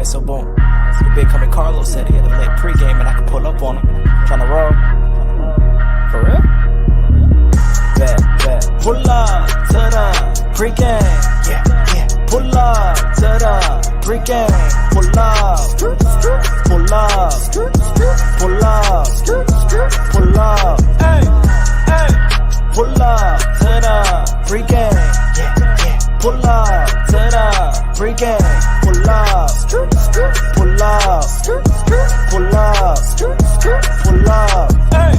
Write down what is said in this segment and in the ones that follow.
Alright, so boom. The big coming Carlos said he had a lit pregame and I could pull up on him. Tryna roll. For real? Bet. Pull up to the pregame. Yeah. Pull up to the pregame. Pull up. Pull up. Pull up. Pull up. Hey. Pull up to the pregame. Yeah. Pull up to the pregame. Pull up. Pull up. Pull up. Hey.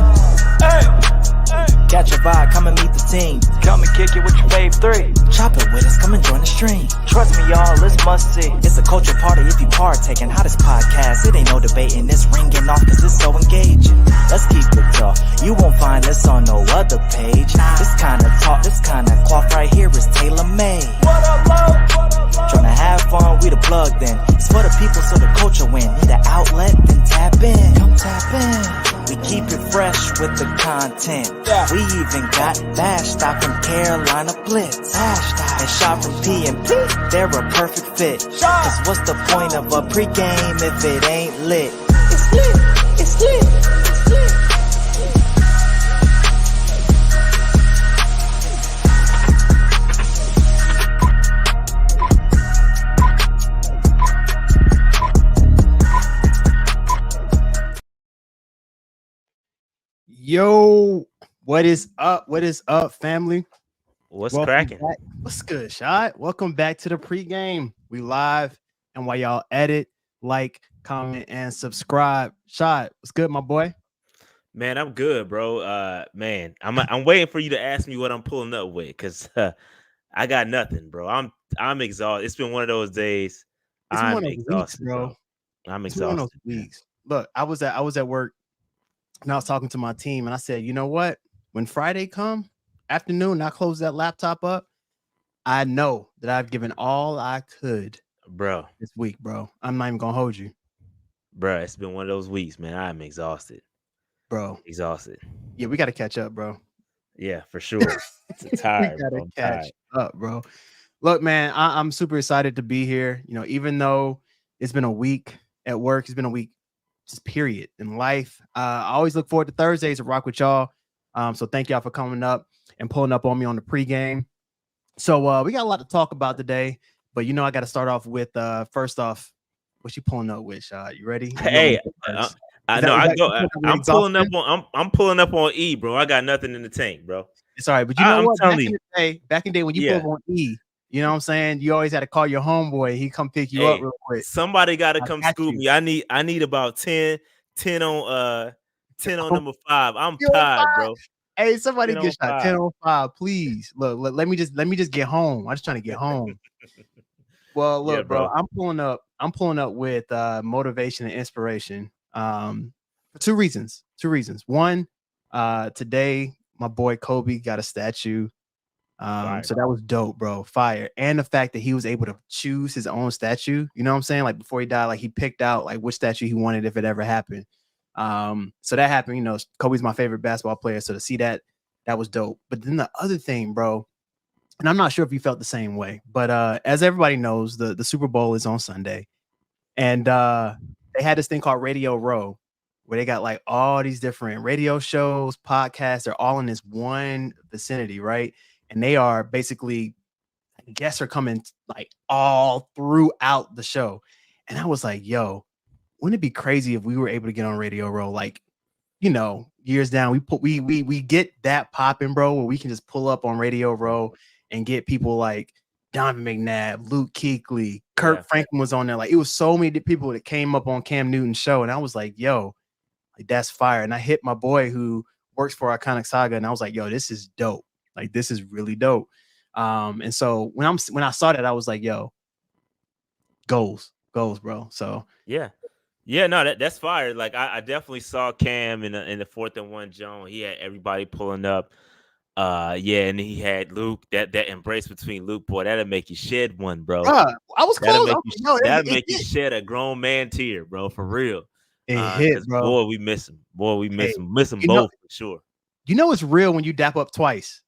Catch a vibe, come and meet the team. Come and kick it with your fave 3. Chop it with us, come and join the stream. Trust me, y'all, it's must see. It's a culture party if you partaking. Hottest podcast, it ain't no debating. It's ringing off cause it's so engaging. Let's keep it raw. You won't find this on no other page. This kind of talk, this kind of cloth right here is tailor-made. What up, love? Tryna have fun, we the plug then. It's for the people so the culture win. Need an outlet, then tap in. Come tap in. We keep it fresh with the content. Yeah. We even got Bash Stop from Carolina Blitz. And Shot from P&P, they're a perfect fit. Cause what's the point of a pregame if it ain't lit? It's lit, it's lit, it's lit. Yo, what is up? What is up, family? What's cracking? What's good, Shot? Welcome back to the pregame. We live, and while y'all edit, like, comment, and subscribe. Shot, what's good, my boy? Man, I'm good, bro. Man, I'm waiting for you to ask me what I'm pulling up with, because I got nothing, bro. I'm exhausted. It's been one of those days. I'm exhausted, bro. I'm exhausted. One of those weeks. Look, I was at work. And I was talking to my team and I said, you know what? When Friday come afternoon, I close that laptop up. I know that I've given all I could, bro, this week, bro. I'm not even gonna hold you, bro. It's been one of those weeks, man. I'm exhausted, bro. Exhausted. Yeah, we got to catch up, bro. Yeah, for sure. It's tired, we gotta bro. catch up, bro. Look, man, I'm super excited to be here. You know, even though it's been a week at work, it's been a week. Just period in life. I always look forward to Thursdays to rock with y'all. So thank y'all for coming up and pulling up on me on the pregame. So we got a lot to talk about today, but you know I got to start off with first off, what you pulling up with, Shad? You ready? Hey, I know. I'm pulling up on E, bro. I got nothing in the tank, bro. It's all right, but you know what? Back in the day when you pull up on E, you know what I'm saying? You always had to call your homeboy. He come pick you up real quick. Somebody got to come scoop me. I need about 10 on number 5. I'm tired, bro. Hey, somebody get shot 10 on 5, please. Look, let me just get home. I'm just trying to get home. Well, look, yeah, bro. I'm pulling up with motivation and inspiration. For two reasons. One, today my boy Kobe got a statue. So that was dope, bro. Fire. And the fact that he was able to choose his own statue, you know what I'm saying? Like before he died, like he picked out like which statue he wanted if it ever happened. So that happened, you know, Kobe's my favorite basketball player. So to see that was dope. But then the other thing, bro, and I'm not sure if you felt the same way, but as everybody knows, the Super Bowl is on Sunday. And they had this thing called Radio Row, where they got like all these different radio shows, podcasts, they're all in this one vicinity, right? And they are basically, guests are coming like all throughout the show. And I was like, yo, wouldn't it be crazy if we were able to get on Radio Row? Like, you know, years down, we get that popping, bro, where we can just pull up on Radio Row and get people like Donovan McNabb, Luke Kuechly, Kirk Franklin was on there. Like, it was so many people that came up on Cam Newton's show. And I was like, yo, like that's fire. And I hit my boy who works for Iconic Saga. And I was like, yo, this is dope. Like, this is really dope. And so when I saw that, I was like, yo, goals, bro. So yeah, no, that's fire. Like I definitely saw Cam in the 4th and 1 zone. He had everybody pulling up. And he had Luke. That embrace between Luke, boy, that'll make you shed one, bro. I was close. That'll make you shed a grown man tear, bro, for real. It hit, bro. Boy, we miss him. Miss them both for sure. You know it's real when you dap up twice.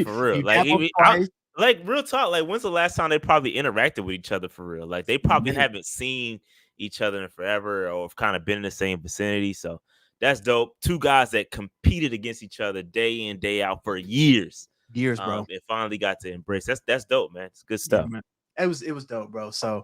For real, Like real talk, like when's the last time they probably interacted with each other for real? Like they probably haven't seen each other in forever or kind of been in the same vicinity. So that's dope. Two guys that competed against each other day in, day out for years. Bro. It finally got to embrace. That's dope, man. It's good stuff. Yeah, it was dope, bro. So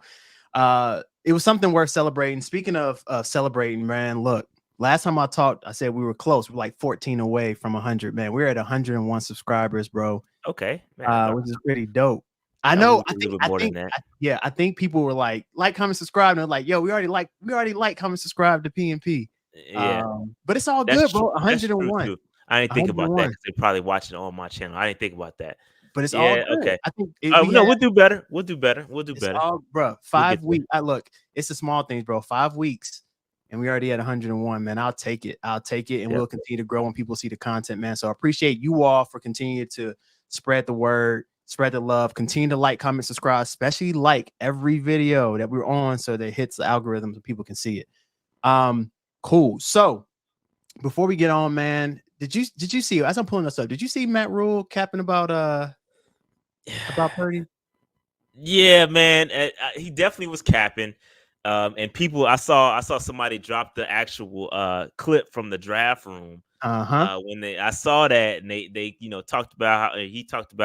it was something worth celebrating. Speaking of celebrating, man, look, last time I talked, I said we were close. We're like 14 away from 100, man. We're at 101 subscribers, bro. Okay, man, which is pretty dope. I know. I think people were like, comment, subscribe, and they're like, yo, we already like, comment, subscribe to PNP. Yeah, but it's all good, bro. 101. I didn't think about that because they probably watching on my channel. I didn't think about that. But it's all good. Okay. I think we'll do better. We'll do better. Bro, 5 weeks. Look, it's the small things, bro. 5 weeks, and we already at 101, man. I'll take it, and we'll continue to grow when people see the content, man. So I appreciate you all for continuing to spread the word, spread the love, continue to like, comment, subscribe, especially like every video that we're on, so that it hits the algorithms and people can see it. Cool. So before we get on, man, did you see, as I'm pulling this up, did you see Matt Rule capping about Purdy? Yeah, man, he definitely was capping. And people, I saw somebody drop the actual clip from the draft room. When I saw that, and they talked about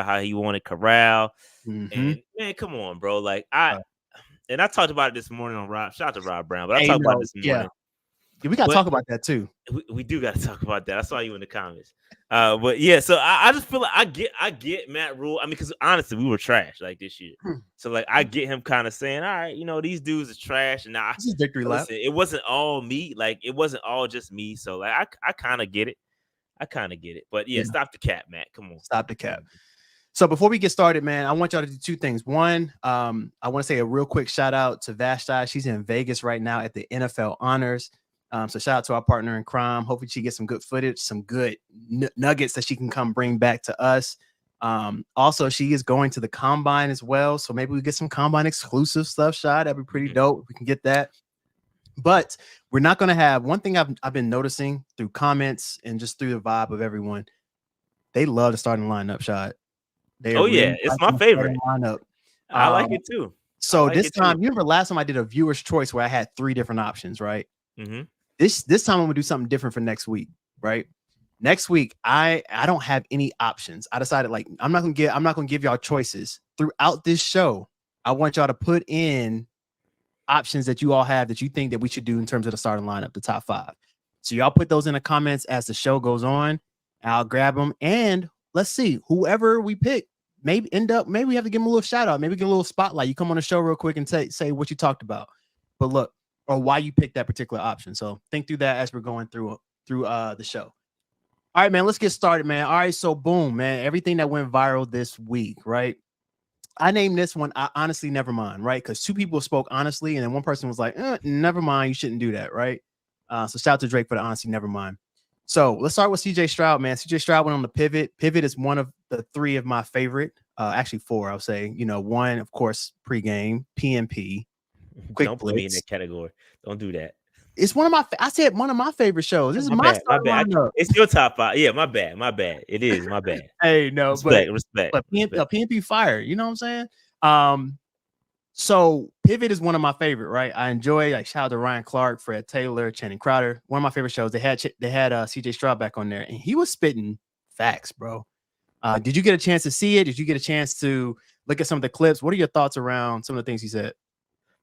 how he wanted Corral. And man, come on, bro. Like I talked about it this morning on Rob. Shout out to Rob Brown, but I talked about it this morning. Yeah, we gotta talk about that too. We do gotta talk about that. I saw you in the comments. But yeah, so I just feel like I get Matt Rule. I mean, because honestly, we were trash like this year. So like I get him kind of saying, all right, these dudes are trash. And now this is victory lap. It wasn't all me. Like it wasn't all just me. So like I kind of get it. But yeah, stop the cap, Matt. Come on. Stop the cap. So before we get started, man, I want y'all to do two things. One, I want to say a real quick shout out to Vashti. She's in Vegas right now at the NFL Honors. So shout out to our partner in crime. Hopefully she gets some good footage, some good nuggets that she can come bring back to us. Also, she is going to the Combine as well. So maybe we get some Combine exclusive stuff shot. That'd be pretty dope if we can get that. But we're not going to have one thing I've been noticing through comments and just through the vibe of everyone. They love the starting lineup shot. It's my favorite lineup. I like it too. So this time, you remember last time I did a viewer's choice where I had 3 different options, right? This time I'm gonna do something different for next week, right? Next week, I don't have any options. I decided like I'm not gonna give y'all choices throughout this show. I want y'all to put in options that you all have that you think that we should do in terms of the starting lineup, the top 5. So y'all put those in the comments as the show goes on. I'll grab them and let's see whoever we pick. Maybe we have to give them a little shout out. Maybe get a little spotlight. You come on the show real quick and say what you talked about. But look, or why you picked that particular option. So think through that as we're going through the show. All right, man, let's get started, man. All right, so boom, man, everything that went viral this week, right? I named this one, I honestly never mind, right? Because 2 people spoke honestly, and then one person was like, never mind, you shouldn't do that, right? So shout out to Drake for the honesty, never mind. So let's start with CJ Stroud, man. CJ Stroud went on the pivot. Pivot is one of the 3 of my favorite, actually 4, I'll say. One, of course, pregame, PNP. Don't put me in that category. Don't do that. It's one of my favorite shows. This is my bad. It's your top 5. Yeah, my bad. It is my bad. Hey, no, respect. But PNP fire. You know what I'm saying? So Pivot is one of my favorite, right? I enjoy, like, shout out to Ryan Clark, Fred Taylor, Channing Crowder. One of my favorite shows. They had CJ Stroud back on there, and he was spitting facts, bro. Did you get a chance to see it? Did you get a chance to look at some of the clips? What are your thoughts around some of the things he said?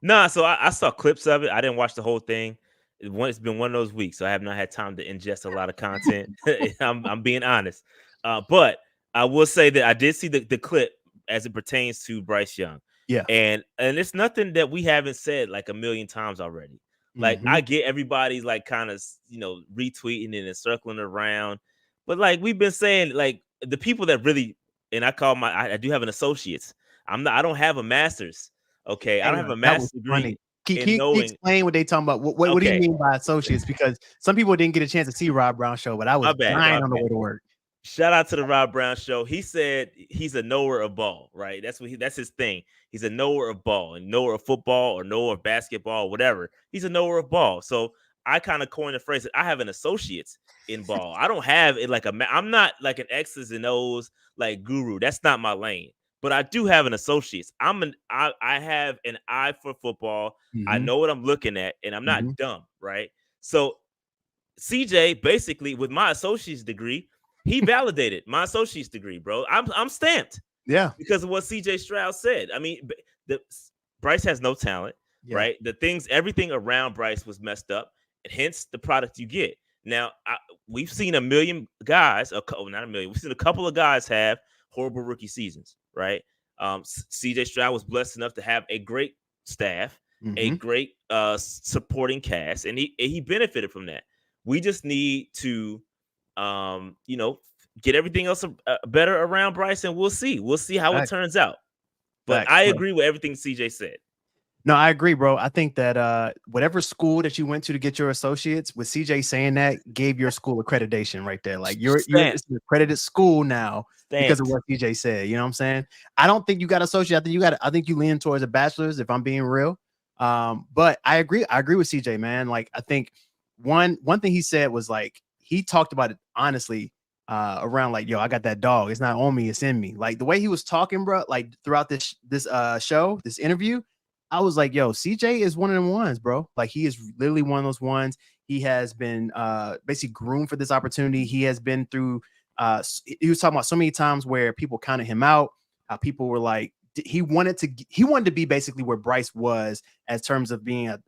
Nah, so I saw clips of it. I didn't watch the whole thing. It's been one of those weeks, so I have not had time to ingest a lot of content. I'm being honest. But I will say that I did see the clip as it pertains to Bryce Young. Yeah. And it's nothing that we haven't said like a million times already. Like I get everybody's like kind of, retweeting it and circling around. But like we've been saying, like the people that really, and I do have an associate's. I don't have a master's. Okay. I don't have a master's degree. Can you explain what they talking about? What do you mean by associates? Because some people didn't get a chance to see Rob Brown show, but I was dying on the way to work. Shout out to the Rob Brown show. He said he's a knower of ball, right? That's his thing. He's a knower of ball and knower of football or knower of basketball, whatever. He's a knower of ball. So I kind of coined the phrase that I have an associate's in ball. I don't have it like I'm not like an X's and O's like guru. That's not my lane. but I do have an associate's. I have an eye for football. I know what I'm looking at, and I'm not dumb, right? So CJ, basically, with my associate's degree, he validated my associate's degree, bro. I'm stamped. Yeah. Because of what CJ Stroud said. I mean, Bryce has no talent, right? Everything around Bryce was messed up, and hence the product you get. Now, we've seen a million guys, not a million, we've seen a couple of guys have horrible rookie seasons, right? CJ Stroud was blessed enough to have a great staff, a great supporting cast, and he benefited from that. We just need to, get everything else better around Bryce, and we'll see. We'll see how it turns out. But I agree with everything CJ said. No, I agree, bro. I think that whatever school that you went to get your associates, with CJ saying that, gave your school accreditation right there. Like you're an accredited school now because of what CJ said. You know what I'm saying? I don't think you got associate. I think you lean towards a bachelor's, if I'm being real. But I agree. I agree with CJ, man. Like I think one thing he said was like he talked about it honestly. Around like, yo, I got that dog. It's not on me, it's in me. Like the way he was talking, bro, like throughout this show, this interview, I was like, yo, CJ is one of them ones, bro. Like he is literally one of those ones. He has been basically groomed for this opportunity. He has been through he was talking about so many times where people counted him out, how people were like, he wanted to be basically where Bryce was as terms of being a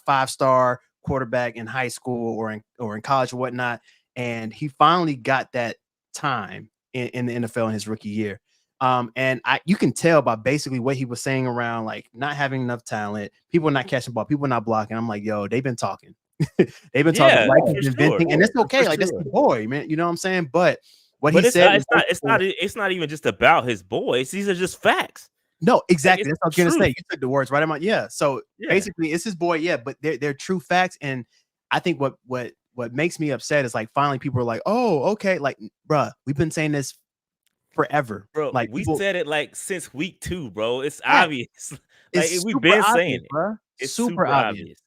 5-star quarterback in high school or in college or whatnot. And he finally got that time in the NFL in his rookie year. And you can tell by basically what he was saying around like not having enough talent, people not catching ball, people not blocking. I'm like, yo, they've been talking. They've been talking, like he's been venting, and it's okay. Like that's the boy, man. You know what I'm saying? But he said it's not even just about his boys. These are just facts. No, exactly. That's what I was gonna say. You took the words right out. Yeah. So basically, it's his boy. Yeah, but they're true facts. And I think what makes me upset is like finally people are like, oh, okay, like, bruh, we've been saying this forever, bro. Like we said it like since week 2, bro. It's obvious. Like we've been saying it, bro. It's super obvious.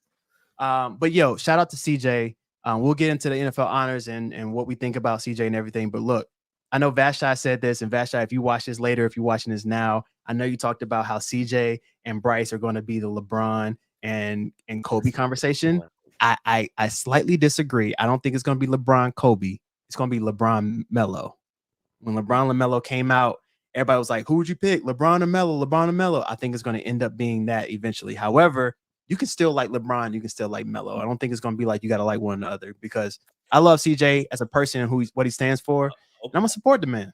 But yo, shout out to CJ. We'll get into the NFL honors and what we think about CJ and everything. But look, I know Vashai said this, and Vashai, if you watch this later, if you're watching this now, I know you talked about how CJ and Bryce are going to be the LeBron and Kobe conversation. I slightly disagree. I don't think it's going to be LeBron Kobe. It's going to be LeBron Melo. When LeBron and Melo came out, everybody was like, who would you pick? LeBron or Melo? LeBron or Melo? I think it's going to end up being that eventually. However, you can still like LeBron. You can still like Melo. I don't think it's going to be like you got to like one or the other, because I love CJ as a person and what he stands for. And I'm going to support the man.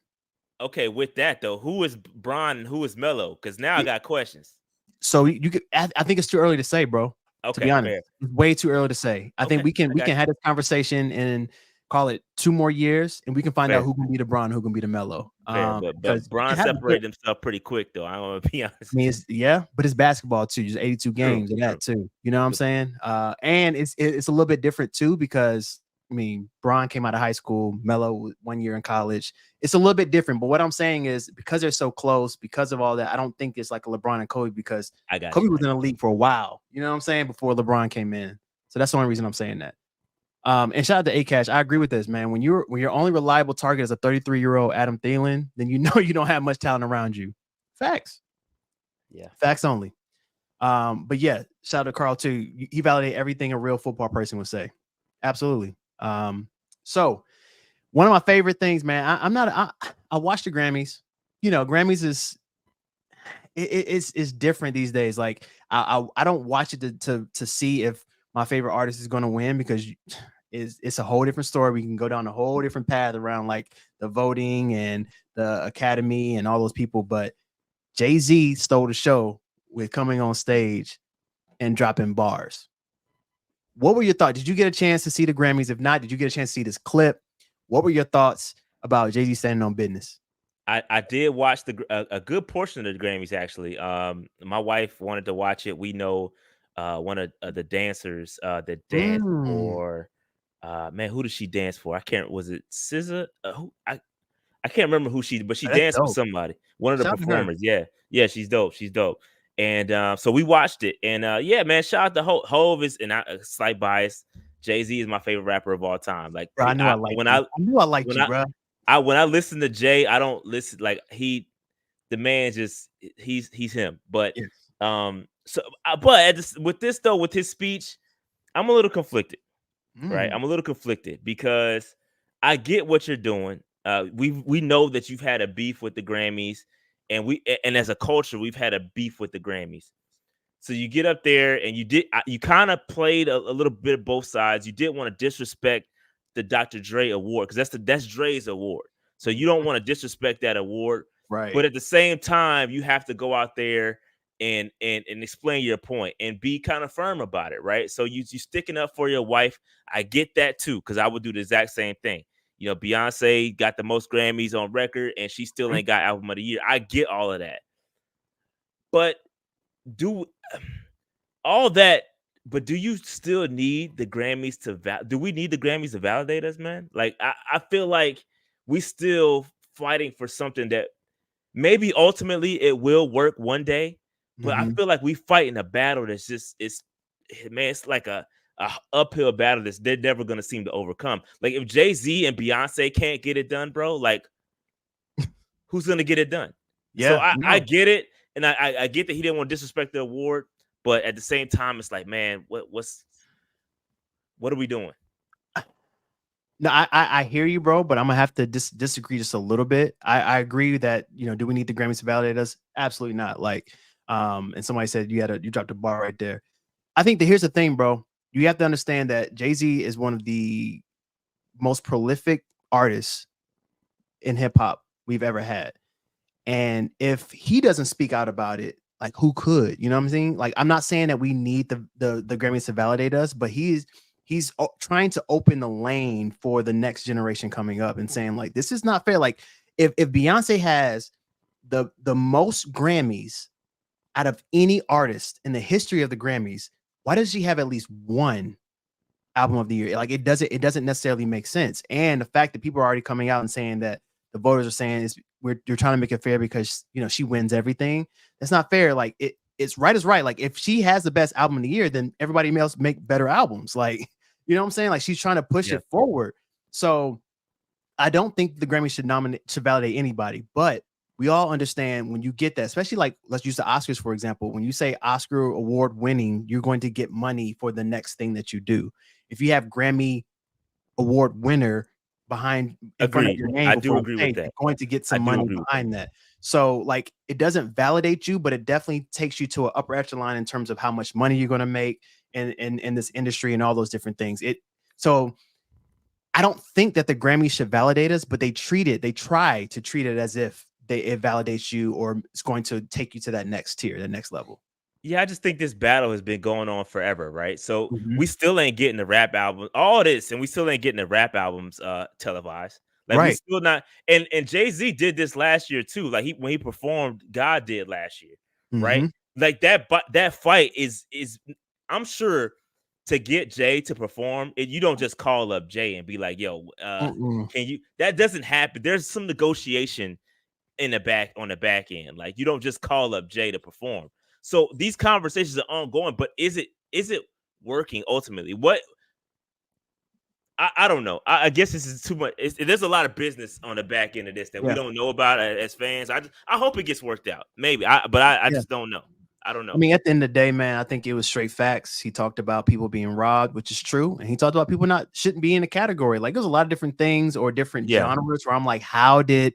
Okay, with that, though, who is Bron and who is Melo? Because now I got questions. So you could. I think it's too early to say, bro. Okay, to be honest, it's way too early to say. I think we can have this conversation and call it 2 more years, and we can find out who can be the Bron, who can be the Melo. But Bron separated himself pretty quick, though. I want to be honest. I mean, but it's basketball too. Just 82 games of that too. You know what I'm saying? And it's a little bit different too, because I mean, Bron came out of high school, Melo 1 year in college. It's a little bit different. But what I'm saying is, because they're so close, because of all that, I don't think it's like a LeBron and Kobe, because Kobe was in the league for a while. You know what I'm saying? Before LeBron came in. So that's the only reason I'm saying that. And shout out to Akash. I agree with this, man. When your only reliable target is a 33-year-old Adam Thielen, then you know you don't have much talent around you. Facts. Yeah. Facts only. But yeah, shout out to Carl too. He validated everything a real football person would say. Absolutely. So one of my favorite things, man, I watch the Grammys. You know, Grammys is different these days. Like I don't watch it to see if my favorite artist is going to win, because it's a whole different story. We can go down a whole different path around like the voting and the Academy and all those people. But Jay-Z stole the show with coming on stage and dropping bars. What were your thoughts? Did you get a chance to see the Grammys? If not, did you get a chance to see this clip? What were your thoughts about Jay-Z standing on business? I did watch a good portion of the Grammys, actually. My wife wanted to watch it. We know one of the dancers that danced for man, who did she dance for? I can't. Was it SZA? I can't remember who but she danced for somebody. One of the performers. Yeah, she's dope. She's dope. And so we watched it, and yeah, man, shout out to Hove is, and slight bias. Jay-Z is my favorite rapper of all time. Like, bro, I knew I liked you, bro. When I listen to Jay, I don't listen like the the man just he's him. But Yes. with this though, with his speech, I'm a little conflicted. Right, I'm a little conflicted because I get what you're doing. We know that you've had a beef with the Grammys, and as a culture we've had a beef with the Grammys. So you get up there and you kind of played a little bit of both sides. You didn't want to disrespect the Dr. Dre award because that's Dre's award. So you don't want to disrespect that award. Right. But at the same time, you have to go out there and explain your point and be kind of firm about it, right? So you sticking up for your wife. I get that too, because I would do the exact same thing. You know, Beyonce got the most Grammys on record and she still ain't got album of the year. I get all of that. But do you still need the Grammys do we need the Grammys to validate us, man? Like I feel like we still fighting for something that maybe ultimately it will work one day, but I feel like we fighting a battle that's just it's like a uphill battle that's they're never gonna seem to overcome. Like if Jay-Z and Beyonce can't get it done, bro, like who's gonna get it done? Yeah, so I get it, and I get that he didn't want to disrespect the award, but at the same time, it's like, man, what are we doing? No, I hear you, bro, but I'm gonna have to disagree just a little bit. I agree that, you know, do we need the Grammys to validate us? Absolutely not. Like, and somebody said you dropped a bar right there. I think that here's the thing, bro. You have to understand that Jay-Z is one of the most prolific artists in hip hop we've ever had. And if he doesn't speak out about it, like who could? You know what I'm saying? Like, I'm not saying that we need the Grammys to validate us, but he's trying to open the lane for the next generation coming up and saying, like, this is not fair. Like, if Beyonce has the most Grammys out of any artist in the history of the Grammys, why does she have at least one album of the year? Like, it doesn't necessarily make sense. And the fact that people are already coming out and saying that the voters are saying is you're trying to make it fair because, you know, she wins everything. That's not fair. Like, it's right is right. Like, if she has the best album of the year, then everybody else make better albums. Like, you know what I'm saying? Like, she's trying to push it forward. So I don't think the Grammy should validate anybody, but we all understand when you get that, especially like, let's use the Oscars, for example. When you say Oscar award winning, you're going to get money for the next thing that you do. If you have Grammy award winner in front of your name, I do agree with that. You're going to get some money behind that. So like, it doesn't validate you, but it definitely takes you to an upper echelon in terms of how much money you're going to make in this industry and all those different things. So I don't think that the Grammys should validate us, but they try to treat it as if it validates you or it's going to take you to that next tier, the next level. Yeah, I just think this battle has been going on forever, right? So we still ain't getting the rap album, all this, and we still ain't getting the rap albums televised. Like, we still not, and Jay-Z did this last year too. Like, when he performed, God did last year, right? Like that fight is I'm sure to get Jay to perform, you don't just call up Jay and be like, yo, can you? That doesn't happen. There's some negotiation on the back end. Like, you don't just call up Jay to perform. So these conversations are ongoing, but is it working ultimately? What I don't know. I guess this is too much. There's a lot of business on the back end of this that we don't know about as fans. I hope it gets worked out. Maybe, but I just don't know. I don't know. I mean, at the end of the day, man, I think it was straight facts. He talked about people being robbed, which is true, and he talked about people shouldn't be in the category. Like, there's a lot of different things or different genres where I'm like, how did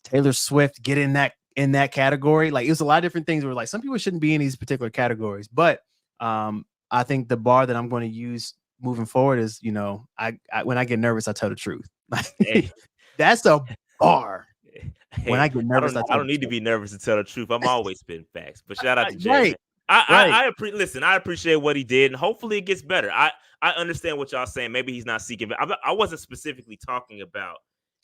Taylor Swift get in that category? Like, it was a lot of different things where, like, some people shouldn't be in these particular categories. But I think the bar that I'm going to use moving forward is, you know, I when I get nervous, I tell the truth. Hey. That's a bar. Hey, when I get nervous, I don't need to be nervous to tell the truth. I'm always spitting facts. But shout out to Jay. I appreciate what he did, and hopefully it gets better. I understand what y'all saying. Maybe he's not seeking. I wasn't specifically talking about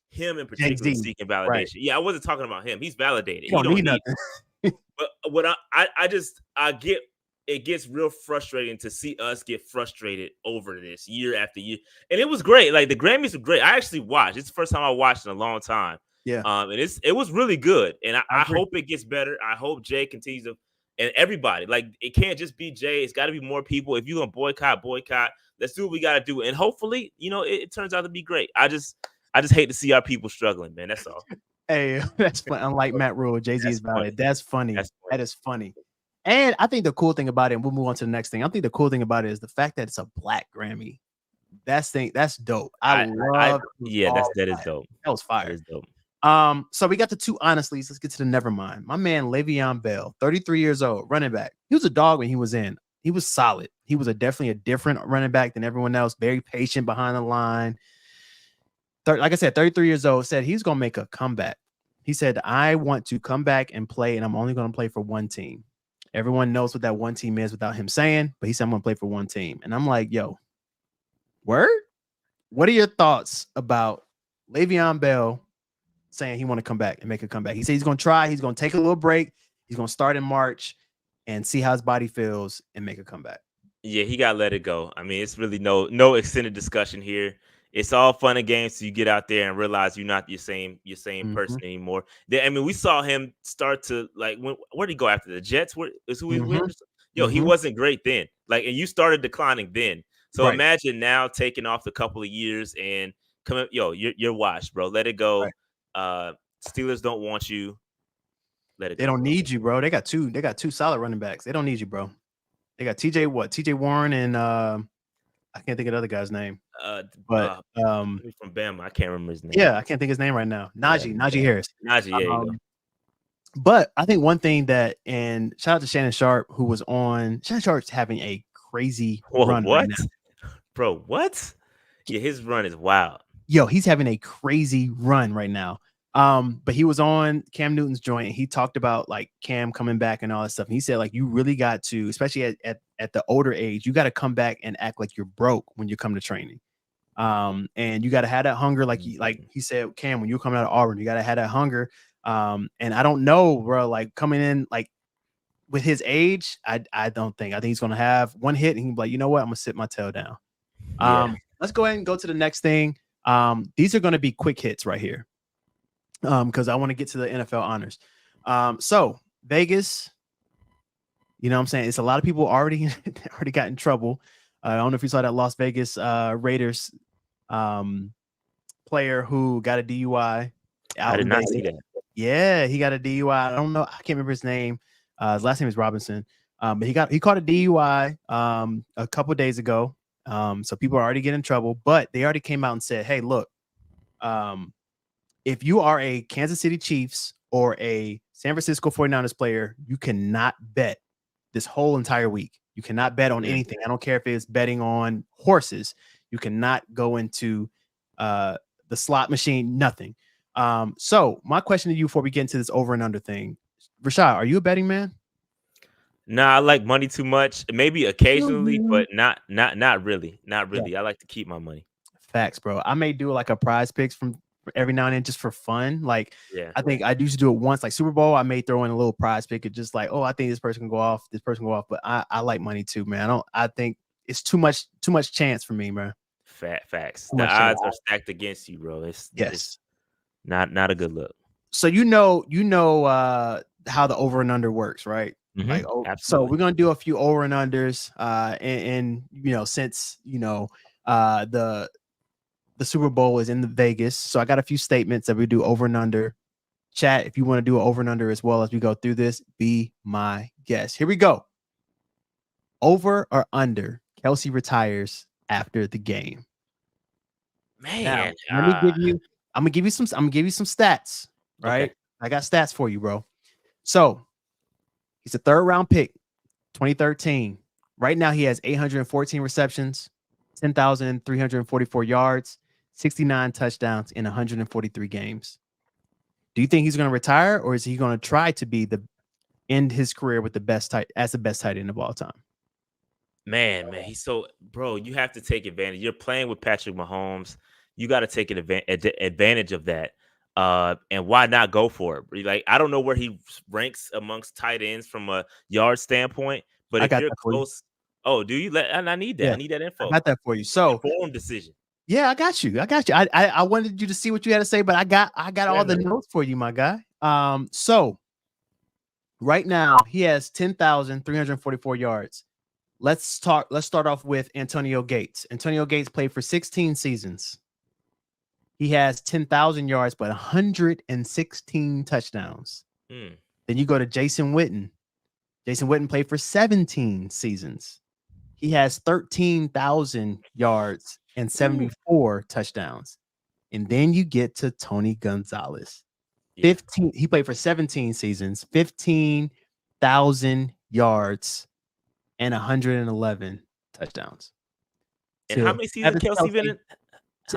him in particular seeking validation. Right. Yeah, I wasn't talking about him. He's validated. He don't need nothing. But what I get, it gets real frustrating to see us get frustrated over this year after year. And it was great. Like, the Grammys were great. I actually watched. It's the first time I watched in a long time. Yeah. And it was really good. And I hope it gets better. I hope Jay continues to, and everybody. Like, it can't just be Jay. It's got to be more people. If you're gonna boycott. Let's do what we got to do. And hopefully, you know, it turns out to be great. I just hate to see our people struggling, man. That's all. Hey, that's fun. Unlike Matt Rule, Jay-Z is valid. That's funny. That is funny. And I think the cool thing about it, and we'll move on to the next thing. I think the cool thing about it is the fact that it's a black Grammy. That's dope. That is dope. That was fire. That is dope. So we got the two honestlys. Let's get to the nevermind. My man Le'Veon Bell, 33 years old, running back. He was a dog when he was in. He was solid. He was definitely a different running back than everyone else. Very patient behind the line. Like I said, 33 years old, said he's going to make a comeback. He said, I want to come back and play, and I'm only going to play for one team. Everyone knows what that one team is without him saying, but he said, I'm going to play for one team. And I'm like, yo, word? What are your thoughts about Le'Veon Bell saying he want to come back and make a comeback? He said he's going to try. He's going to take a little break. He's going to start in March and see how his body feels and make a comeback. Yeah, he got to let it go. I mean, it's really no extended discussion here. It's all fun and games till you get out there and realize you're not your same person anymore. I mean, we saw him start to where did he go after the Jets? Where is who he went? He wasn't great then. And you started declining then. So imagine now taking off a couple of years and coming. You're washed, bro. Let it go. Right. Steelers don't want you. Let it. They don't need you, bro. They got two solid running backs. They don't need you, bro. They got TJ Warren and I can't think of the other guy's name. From Bama, I can't remember his name. Yeah, I can't think of his name right now. Najee Harris. Najee, yeah. You go. But I think one thing and shout out to Shannon Sharp, who was on. Shannon Sharp's having a crazy run right now. Bro, what? Yeah, his run is wild. Yo, he's having a crazy run right now. But he was on Cam Newton's joint and he talked about Cam coming back and all that stuff. And he said you really got to, especially at the older age, you got to come back and act like you're broke when you come to training. And you got to have that hunger, like he said, Cam, when you were coming out of Auburn, you got to have that hunger. And I don't know, bro, coming in with his age, I think he's gonna have one hit and he'll be like, you know what, I'm gonna sit my tail down. Let's go ahead and go to the next thing. These are gonna be quick hits right here. Because I want to get to the NFL honors. So Vegas, you know what I'm saying? It's a lot of people already got in trouble. I don't know if you saw that Las Vegas Raiders player who got a DUI. I did not see that. Yeah, he got a DUI. I don't know. I can't remember his name. His last name is Robinson. But he caught a DUI a couple of days ago. So people are already getting in trouble, but they already came out and said, hey, look, if you are a Kansas City Chiefs or a San Francisco 49ers player, you cannot bet this whole entire week. You cannot bet on anything. I don't care if it's betting on horses. You cannot go into the slot machine, nothing. So my question to you before we get into this over and under thing, Rashad, are you a betting man? Nah, I like money too much. Maybe occasionally, but not really. Not really. Yeah. I like to keep my money. Facts, bro. I may do a prize picks from every now and then just for fun. I think I used to do it once, Super Bowl. I may throw in a little prize pick. It's just I think this person can go off, but I like money too, man. I think it's too much chance for me, man. Facts. The odds are stacked against you, bro. It's not a good look. So you know how the over and under works, right? Mm-hmm. So we're gonna do a few over and unders, and since the Super Bowl is in Vegas, so I got a few statements that we do over and under. Chat, if you want to do an over and under as well as we go through this, be my guest. Here we go. Over or under? Kelsey retires after the game. Man, now, I'm gonna give you some stats. Right, okay. I got stats for you, bro. So he's a 3rd round pick, 2013. Right now, he has 814 receptions, 10,344 yards, 69 touchdowns in 143 games. Do you think he's going to retire, or is he going to try to end his career with the best tight end of all time? Man, he's so, bro. You have to take advantage. You're playing with Patrick Mahomes. You got to take advantage of that. And why not go for it? I don't know where he ranks amongst tight ends from a yard standpoint, but if you're close, do you? I need that. Yeah, I need that info. I got that for you. So informed decision. Yeah, I got you. I wanted you to see what you had to say, but I got all the notes for you, my guy. So right now he has 10,344 yards. Let's start off with Antonio Gates. Antonio Gates played for 16 seasons. He has 10,000 yards, but 116 touchdowns. Then you go to Jason Witten. Jason Witten played for 17 seasons. He has 13,000 yards and 74 touchdowns. And then you get to Tony Gonzalez. 15. He played for 17 seasons, 15,000 yards and 111 touchdowns. And how many seasons Kelsey been in?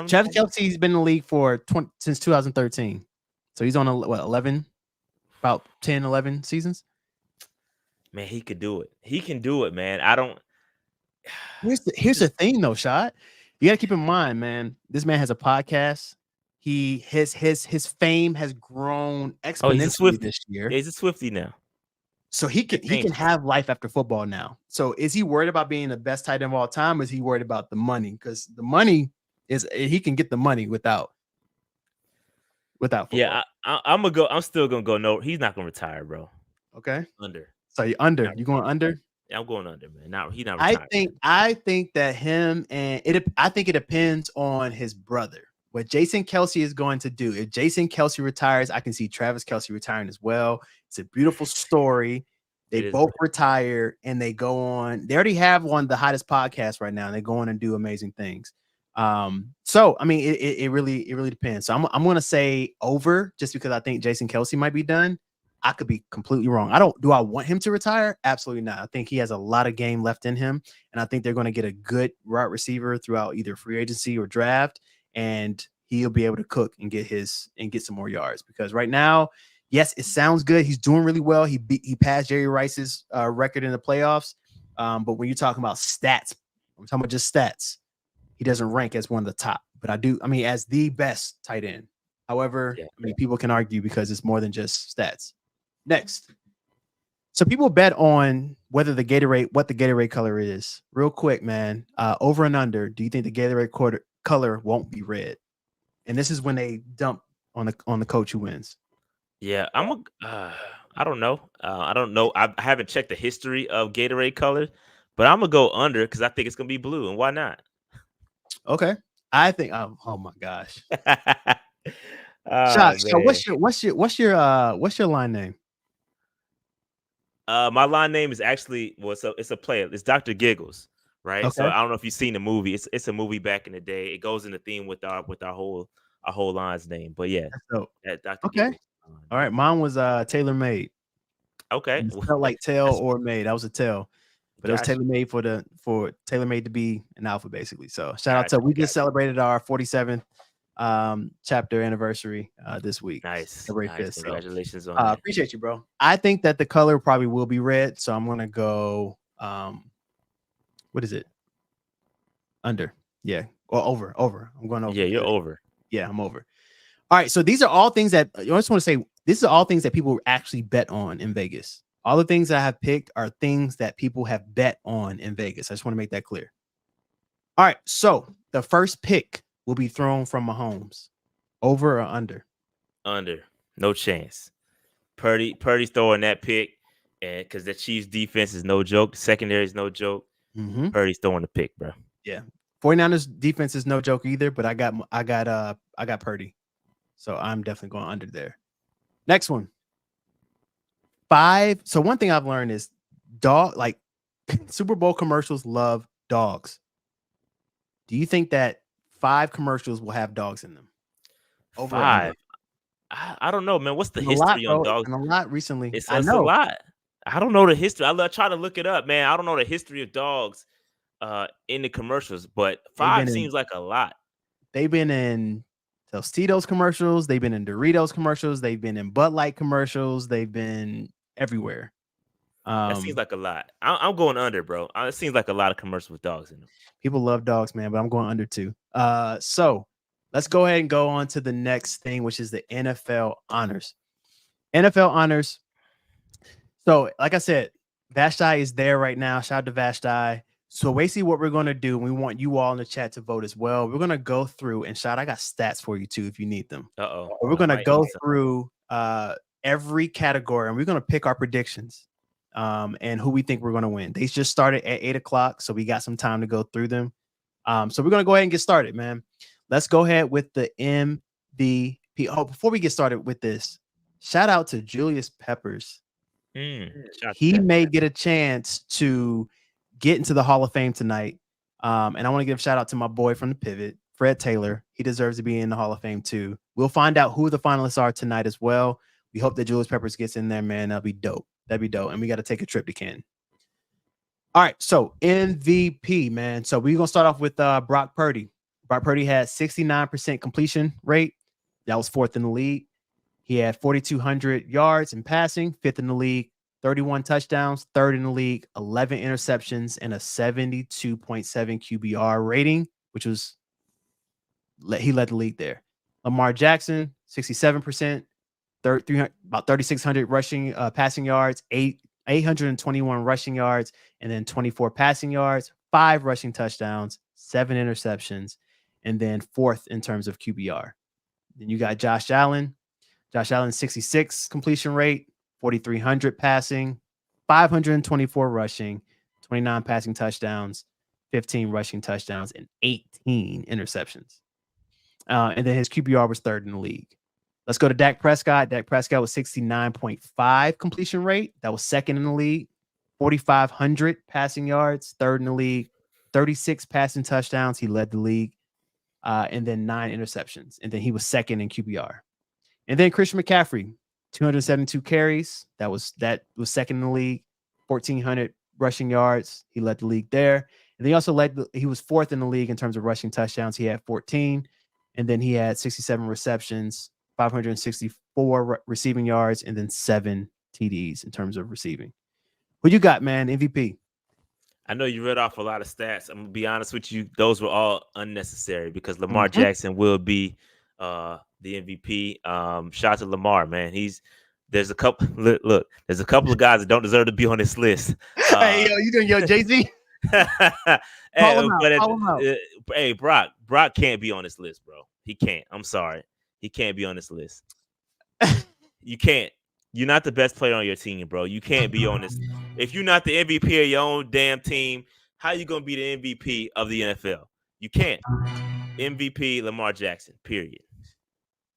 Travis Kelce's been in the league since 2013. So he's on 11, about 10, 11 seasons. Man, he could do it. He can do it, man. I don't. Here's the thing, though, Shot. You got to keep in mind, man. This man has a podcast. His fame has grown exponentially this year. He's a Swiftie now. So he can have life after football now. So is he worried about being the best tight end of all time? Or is he worried about the money? Because the money he can get the money without football. Yeah, I'm still gonna go. No, he's not gonna retire, bro. Okay, under. So you're under. You going under? Yeah, I'm going under, man. He's not retiring. I think that I think it depends on his brother. What Jason Kelce is going to do. If Jason Kelce retires, I can see Travis Kelce retiring as well. It's a beautiful story. They both retire and they go on. They already have one of the hottest podcasts right now, and they go on and do amazing things. So I mean, it really depends. So I'm going to say over, just because I think Jason Kelce might be done. I could be completely wrong. Do I want him to retire? Absolutely not. I think he has a lot of game left in him, and I think they're going to get a good wide receiver throughout either free agency or draft, and he'll be able to cook and get some more yards. Because right now, yes, it sounds good. He's doing really well. He passed Jerry Rice's record in the playoffs. But when you're talking about stats, I'm talking about just stats. He doesn't rank as one of the top, but as the best tight end. However, people can argue because it's more than just stats. Next. So people bet on what the Gatorade color is. Real quick, man. Over and under. Do you think the Gatorade color won't be red? And this is when they dump on the coach who wins. Yeah, I don't know. I don't know. I haven't checked the history of Gatorade colors, but I'm gonna go under because I think it's gonna be blue. And why not? Okay, I think. Oh my gosh. So what's your line name? My line name is actually it's a player. It's Dr. Giggles, right? Okay. So I don't know if you've seen the movie. It's a movie back in the day. It goes in the theme with our whole line's name. But yeah, Dr. Okay. Giggles. All right, mine was tailor made. Okay, it felt like tail or made. That was a tail, but it was tailor made for tailor made to be an alpha basically. So shout out to we just celebrated our 47th chapter anniversary this week. Nice. February 5th. So, congratulations on that. Appreciate you, bro. I think that the color probably will be red, so I'm gonna go what is it? Under. Yeah. Or over. I'm going over. Yeah, you're over. Yeah, I'm over. All right, so these are all things that I just want to say. This is all things that people actually bet on in Vegas. All the things that I have picked are things that people have bet on in Vegas. I just want to make that clear. All right, so the first pick will be thrown from Mahomes. Over or under? Under. No chance. Purdy's throwing that pick, and because the Chiefs defense is no joke, the secondary is no joke. Mm-hmm. Purdy's throwing the pick, bro. Yeah. 49ers defense is no joke either, but I got Purdy. So I'm definitely going under there. Next one. 5. So one thing I've learned is Super Bowl commercials love dogs. Do you think that 5 commercials will have dogs in them? Over 5. I don't know, man. What's the history on dogs? And a lot recently. It's a lot. I don't know the history. I try to look it up, man. I don't know the history of dogs in the commercials, but 5 seems like a lot. They've been in Tostitos commercials. They've been in Doritos commercials. They've been in Bud Light commercials. They've been everywhere. That seems like a lot. I'm going under, bro. It seems like a lot of commercials with dogs in them. People love dogs, man, but I'm going under too. So let's go ahead and go on to the next thing, which is the NFL Honors. NFL Honors. So, like I said, Vashti is there right now. Shout out to Vashti. So basically what we're going to do, and we want you all in the chat to vote as well. We're going to go through, and I got stats for you too if you need them. Uh-oh. We're going to go through every category, and we're going to pick our predictions and who we think we're going to win. They just started at 8 o'clock, so we got some time to go through them. So we're going to go ahead and get started, man. let's go ahead with the MVP. Oh, before we get started with this, shout out to Julius Peppers. He may get a chance to get into the Hall of Fame tonight. And I want to give a shout out to my boy from the Pivot, Fred Taylor. He deserves to be in the Hall of Fame too. We'll find out who the finalists are tonight as well. We hope that Julius Peppers gets in there, man. That'd be dope. That'd be dope. And we got to take a trip to Canton. All right, so MVP, man. So we're going to start off with Brock Purdy. Brock Purdy had 69% completion rate. That was 4th in the league. He had 4,200 yards in passing, 5th in the league, 31 touchdowns, 3rd in the league, 11 interceptions, and a 72.7 QBR rating, which was he led the league there. Lamar Jackson, 67%, about 3,600 rushing passing yards, 821 rushing yards, and then 24 passing yards, 5 rushing touchdowns, 7 interceptions, and then 4th in terms of QBR. Then you got Josh Allen. Josh Allen, 66 completion rate, 4,300 passing, 524 rushing, 29 passing touchdowns, 15 rushing touchdowns, and 18 interceptions. And then his QBR was 3rd in the league. Let's go to Dak Prescott. Dak Prescott was 69.5 completion rate. That was 2nd in the league. 4,500 passing yards, 3rd in the league. 36 passing touchdowns. He led the league. And then 9 interceptions. And then he was 2nd in QBR. And then Christian McCaffrey, 272 carries. That was 2nd in the league. 1,400 rushing yards. He led the league there. And then he also he was 4th in the league in terms of rushing touchdowns. He had 14. And then he had 67 receptions, 564 receiving yards, and then 7 TDs in terms of receiving. Who you got, man? MVP. I know you read off a lot of stats. I'm gonna be honest with you; those were all unnecessary because Lamar Jackson will be the MVP. Shout out to Lamar, man. There's a couple. Look, there's a couple of guys that don't deserve to be on this list. Hey, yo, you doing your Jay-Z? Call him out. Hey, Brock can't be on this list, bro. He can't. I'm sorry. He can't be on this list. You can't. You're not the best player on your team, bro. You can't be on this. If you're not the MVP of your own damn team, how you going to be the MVP of the NFL? You can't. MVP Lamar Jackson, period.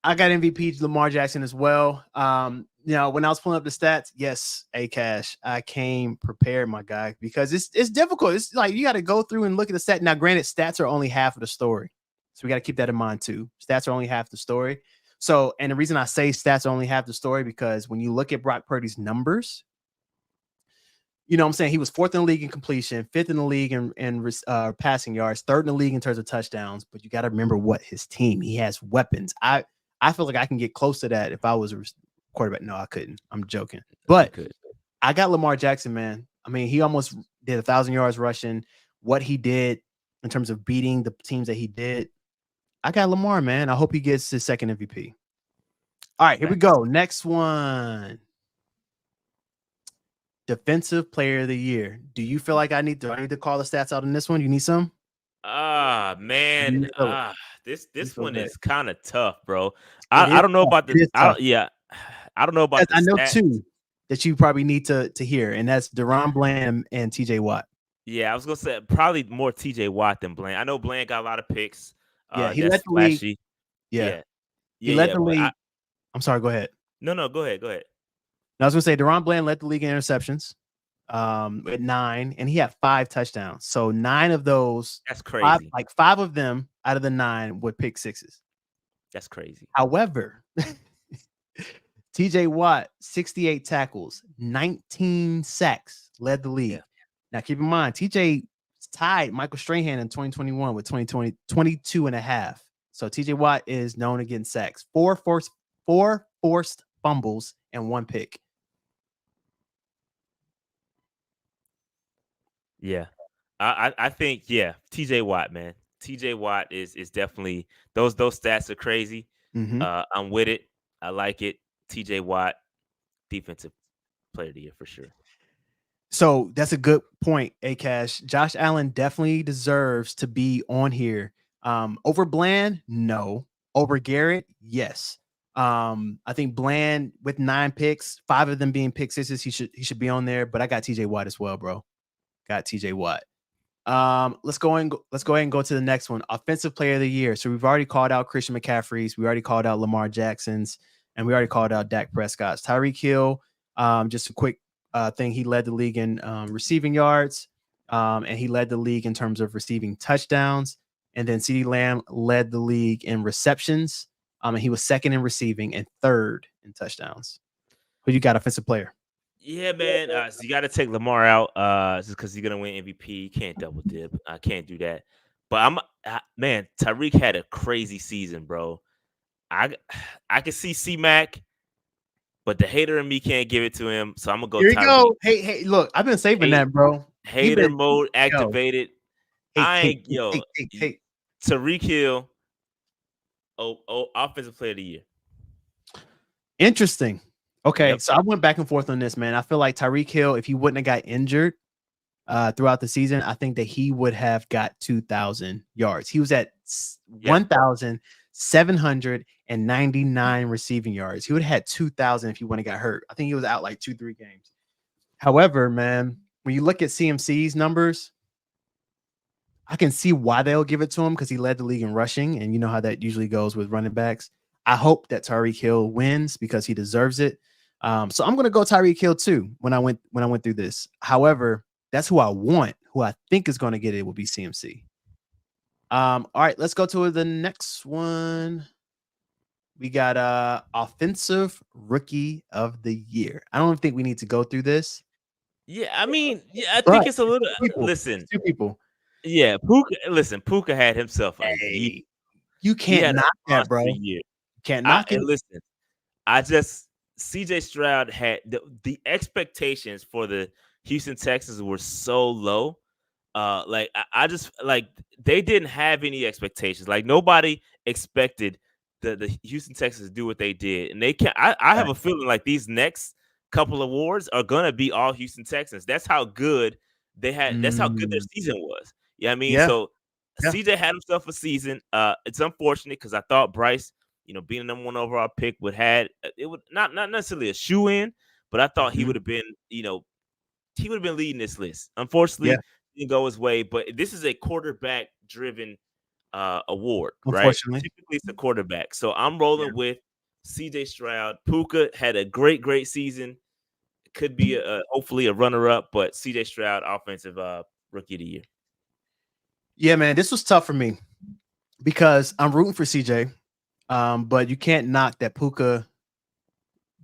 I got MVP Lamar Jackson as well. When I was pulling up the stats, yes, Cash, I came prepared, my guy, because it's difficult. It's like you got to go through and look at the stat. Now, granted, stats are only half of the story. So we got to keep that in mind too. Stats are only half the story. So, and the reason I say stats are only half the story, because when you look at Brock Purdy's numbers, you know what I'm saying? He was 4th in the league in completion, 5th in the league in passing yards, 3rd in the league in terms of touchdowns. But you got to remember what his team, he has weapons. I feel like I can get close to that if I was a quarterback. No, I couldn't. I'm joking. But I got Lamar Jackson, man. I mean, he almost did 1,000 yards rushing. What he did in terms of beating the teams that he did, I got Lamar, man. I hope he gets his 2nd MVP. All right, here we go. Next one. Defensive Player of the Year. Do you feel like I need to call the stats out on this one? You need some? Man. This one is kind of tough, bro. I don't know about the I don't know about the I know stats. 2 that you probably need to hear, and that's Deron Bland and TJ Watt. Yeah, I was gonna say probably more TJ Watt than Bland. I know Bland got a lot of picks. He led the league. Yeah. He led the league. I'm sorry, go ahead. No, go ahead. I was gonna say Deron Bland led the league in interceptions at 9, and he had 5 touchdowns. So 9 of those, that's crazy. 5 of them out of the 9 would pick sixes. That's crazy. However, TJ Watt, 68 tackles, 19 sacks, led the league. Yeah. Now keep in mind, TJ tied Michael Strahan in 2021 with 22 and a half. So TJ Watt is known to get sacks, 4 forced fumbles, and 1 pick. Yeah. I think, TJ Watt, man. TJ Watt is definitely those stats are crazy. I'm with it. I like it. TJ Watt, Defensive Player of the Year for sure. So that's a good point, Cash. Josh Allen definitely deserves to be on here. Over Bland, no. Over Garrett, yes. I think Bland with 9 picks, 5 of them being pick sixes, he should be on there. But I got TJ Watt as well, bro. Got TJ Watt. Let's go ahead and go to the next one. Offensive player of the year. So we've already called out Christian McCaffrey's, we already called out Lamar Jackson's, and we already called out Dak Prescott's. Tyreek Hill, just a quick thing. He led the league in receiving yards, and he led the league in terms of receiving touchdowns. And then CeeDee Lamb led the league in receptions. And he was second in receiving and third in touchdowns. Who you got offensive player? Yeah, man. So you got to take Lamar out just because he's gonna win MVP. You can't double dip. I can't do that. But man, Tyreek had a crazy season, bro. I can see C-Mac, but the hater in me can't give it to him. So I'm gonna go. Here you go. Hey, look, I've been saving that, bro. Hater mode activated. Tyreek Hill, offensive player of the year. Interesting. Okay, so I went back and forth on this, man. I feel like Tyreek Hill, if he wouldn't have got injured throughout the season, I think that he would have got 2,000 yards. He was at 1,799 receiving yards. He would have had 2,000 if he wouldn't have got hurt. I think he was out like 2-3 games. However, man, when you look at CMC's numbers, I can see why they'll give it to him because he led the league in rushing, and you know how that usually goes with running backs. I hope that Tyreek Hill wins because he deserves it. So I'm going to go Tyreek Hill too when I went through this. However, that's who I want. Who I think is going to get it will be CMC. All right, let's go to the next one. We got offensive rookie of the year. I don't think we need to go through this. Yeah, I mean, I think it's a little. Listen, two people. Yeah, Puka. Listen, Puka had himself a year. You can't knock that, bro. Can't knock it. Listen, CJ Stroud had the expectations for the Houston Texans were so low. I just they didn't have any expectations. Like nobody expected the Houston Texans to do what they did, and they can't. I have a feeling like these next couple awards are gonna be all Houston Texans. That's how good they had. That's how good their season was. You know what I mean? So CJ had himself a season. It's unfortunate because I thought Bryce, being the number 1 overall pick would not necessarily a shoe in, but I thought he would have been, he would have been leading this list. Unfortunately, it didn't go his way. But this is a quarterback driven award, right? Typically, it's a quarterback. So I'm rolling with CJ Stroud. Puka had a great season. Could be hopefully a runner up, but CJ Stroud, offensive rookie of the year. Yeah, man, this was tough for me because I'm rooting for CJ, but you can't knock that Puka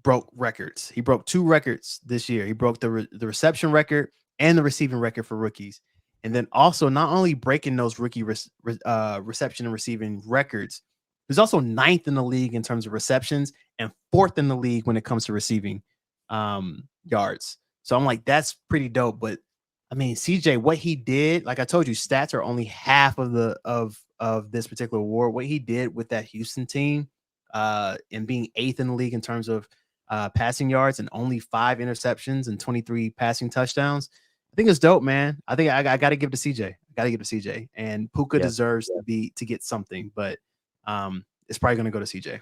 broke records. He broke 2 records this year. He broke the reception record and the receiving record for rookies. And then also not only breaking those rookie reception and receiving records, he's also 9th in the league in terms of receptions and 4th in the league when it comes to receiving yards. So I'm like, that's pretty dope. But I mean, CJ, what he did, like I told you, stats are only half of this particular award. What he did with that Houston team, and being 8th in the league in terms of passing yards and only 5 interceptions and 23 passing touchdowns, I think it's dope, man. I think I got to give it to CJ. And Puka deserves to get something, but it's probably going to go to CJ.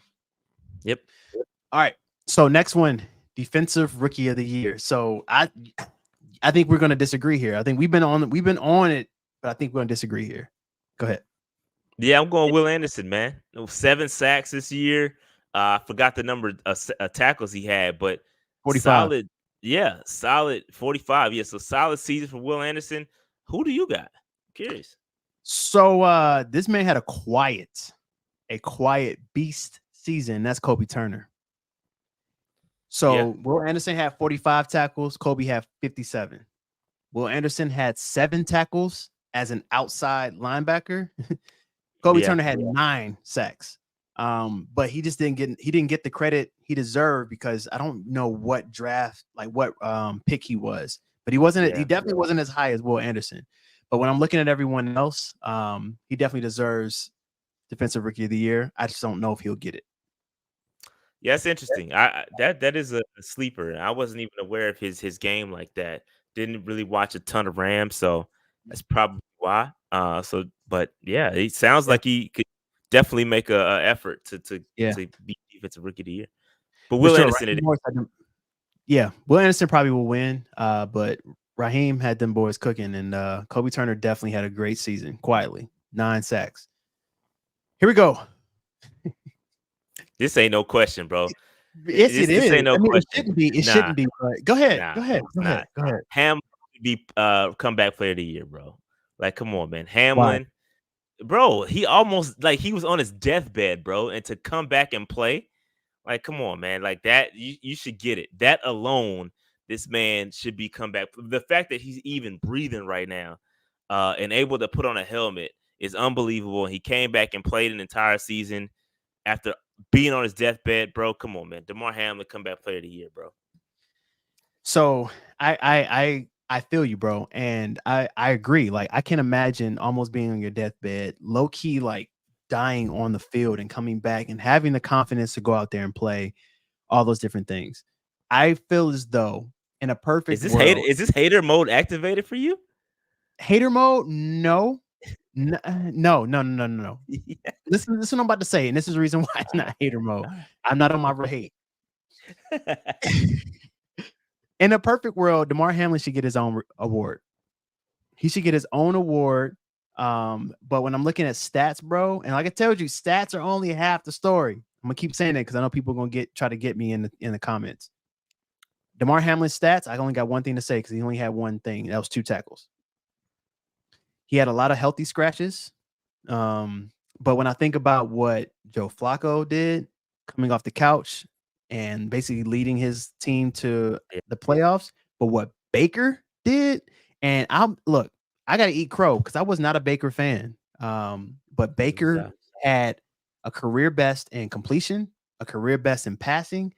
Yep. All right. So next one, defensive rookie of the year. So I think we're going to disagree here. I think we've been on it, but I think we're going to disagree here. Go ahead. Yeah, I'm going Will Anderson, man. 7 sacks this year. I forgot the number of tackles he had, but 45. Solid. Yeah, solid 45. Yeah, so solid season for Will Anderson. Who do you got? I'm curious. So this man had a quiet beast season. That's Kobe Turner. So Will Anderson had 45 tackles. Kobe had 57. Will Anderson had 7 tackles as an outside linebacker. Kobe Turner had 9 sacks. But he just didn't get the credit he deserved because I don't know what draft, what pick he was, but he definitely wasn't as high as Will Anderson. But when I'm looking at everyone else, he definitely deserves defensive rookie of the year. I just don't know if he'll get it. Yeah, it's interesting. That is a sleeper. I wasn't even aware of his game like that. Didn't really watch a ton of Rams, so that's probably why. But yeah, it sounds like he could definitely make a effort to be defensive rookie of the year. But Will Anderson, Will Anderson probably will win. But Raheem had them boys cooking, and Kobe Turner definitely had a great season. Quietly, 9 sacks. Here we go. This ain't no question, bro. Yes, it is. This ain't no question. It shouldn't be. It shouldn't be. But go ahead. Go ahead. Go ahead. Go ahead. Hamlin be comeback player of the year, bro. Like, come on, man. Why? Hamlin, bro. He almost like he was on his deathbed, bro, and to come back and play, like, come on, man. Like that, you should get it. That alone, this man should be come back. The fact that he's even breathing right now, and able to put on a helmet is unbelievable. He came back and played an entire season after being on his deathbed, bro. Come on, man. DeMar Hamlin, comeback player of the year, bro. So I feel you, bro, and I agree. Like, I can imagine almost being on your deathbed, low key, like dying on the field and coming back and having the confidence to go out there and play all those different things. I feel as though in a perfect world, is this hater mode activated for you? Hater mode? No. No. Yeah. Listen, what I'm about to say, and this is the reason why it's not hater mode. I'm not on my hate. In a perfect world, DeMar Hamlin should get his own award. He should get his own award. But when I'm looking at stats, bro, and like I told you, stats are only half the story. I'm gonna keep saying that because I know people are gonna try to get me in the comments. DeMar Hamlin's stats, I only got one thing to say because he only had one thing. That was 2 tackles. He had a lot of healthy scratches. But when I think about what Joe Flacco did coming off the couch and basically leading his team to the playoffs, but what Baker did, and I got to eat crow because I was not a Baker fan. But Baker had a career best in completion, a career best in passing,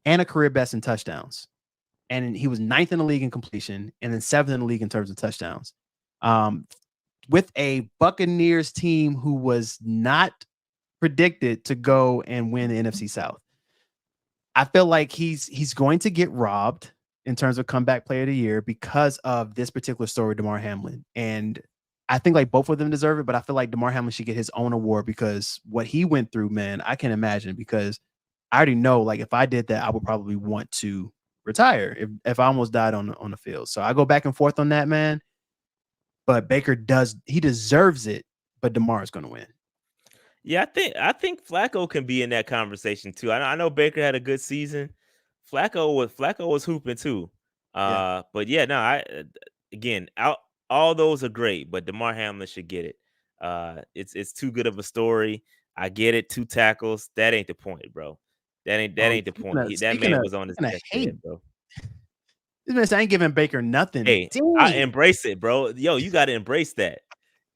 and a career best in touchdowns. And he was 9th in the league in completion and then 7th in the league in terms of touchdowns. With a Buccaneers team who was not predicted to go and win the NFC South. I feel like he's going to get robbed in terms of comeback player of the year because of this particular story, DeMar Hamlin. And I think like both of them deserve it, but I feel like DeMar Hamlin should get his own award because what he went through, man, I can imagine, because I already know, like, if I did that, I would probably want to retire if I almost died on the field. So I go back and forth on that, man. But Baker deserves it, but DeMar is going to win. Yeah, I think Flacco can be in that conversation too. I know Baker had a good season. Flacco was hooping too. But yeah, no, all those are great, but DeMar Hamlin should get it. It's too good of a story. I get it, 2 tackles. That ain't the point, bro. That ain't the point. That man was on his deathbed, bro. This man ain't giving Baker nothing. Hey, I embrace it, bro. Yo, you got to embrace that.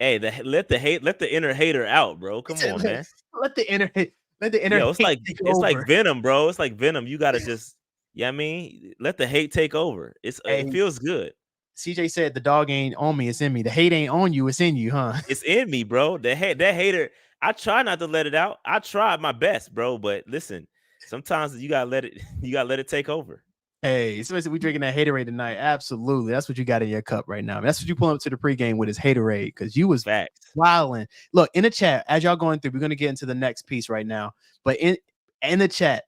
Hey, let the inner hater out, bro. Come on, man. Let the inner Yo, it's like Venom, bro. It's like Venom. You gotta just, I mean, let the hate take over. It feels good. CJ said the dog ain't on me, it's in me. The hate ain't on you, it's in you, huh? It's in me, bro. That hater, I try not to let it out. I tried my best, bro. But listen, sometimes you gotta let it take over. Hey, especially we drinking that haterade tonight. Absolutely. That's what you got in your cup right now. That's what you pulling up to the pregame with is haterade, because you was wilding. Look, in the chat, as y'all going through, we're going to get into the next piece right now. But in the chat,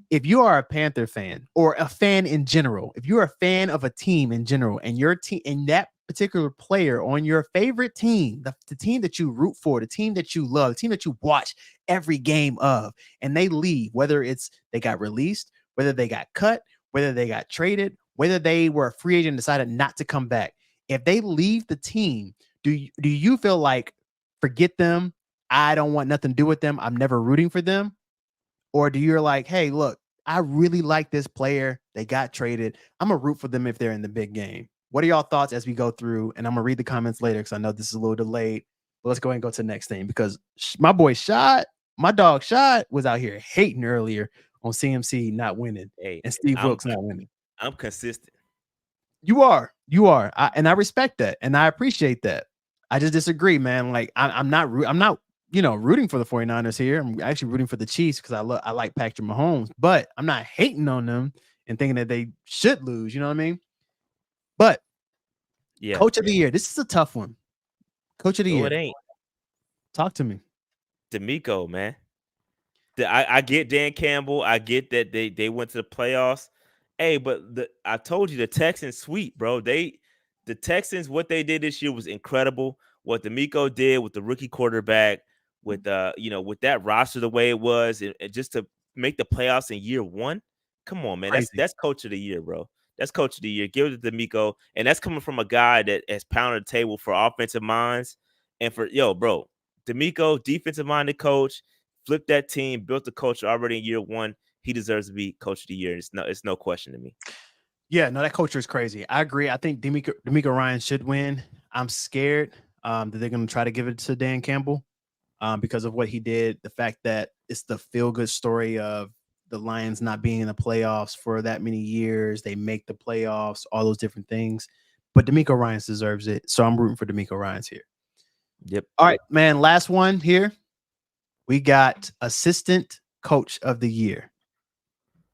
if you are a Panther fan or a fan in general, if you're a fan of a team in general, and your team and that particular player on your favorite team, the team that you root for, the team that you love, the team that you watch every game of, and they leave, whether it's they got released, whether they got cut, whether they got traded, whether they were a free agent and decided not to come back. If they leave the team, do you feel like, forget them, I don't want nothing to do with them, I'm never rooting for them? Or do you're like, hey, look, I really like this player, they got traded, I'm going to root for them if they're in the big game? What are y'all thoughts as we go through? And I'm going to read the comments later because I know this is a little delayed. But let's go ahead and go to the next thing, because my dog Shot was out here hating earlier on CMC not winning, and Steve Wilkes not winning. I'm consistent. You are. And I respect that, and I appreciate that. I just disagree, man. Like, I'm not rooting for the 49ers here. I'm actually rooting for the Chiefs because I like Patrick Mahomes, but I'm not hating on them and thinking that they should lose. You know what I mean? But yeah, Coach of the Year. This is a tough one. Coach of the Year. It ain't. Talk to me. D'Amico, man. I get Dan Campbell. I get that they went to the playoffs Hey, but I told you the Texans sweet, bro. The Texans, what they did this year was incredible. What D'Amico did with the rookie quarterback, with with that roster the way it was, and just to make the playoffs in year one. Come on, man. Crazy. That's coach of the year, bro. That's coach of the year. Give it to D'Amico, and that's coming from a guy that has pounded the table for offensive minds and for bro. D'Amico, defensive minded coach, flipped that team, built the culture already in year one. He deserves to be coach of the year. It's no question to me. Yeah, no, that culture is crazy. I agree. I think D'Amico Ryan should win. I'm scared that they're going to try to give it to Dan Campbell because of what he did. The fact that it's the feel-good story of the Lions not being in the playoffs for that many years. They make the playoffs, all those different things. But D'Amico Ryans deserves it. So I'm rooting for D'Amico Ryans here. Yep. All right, man. Last one here. We got assistant coach of the year.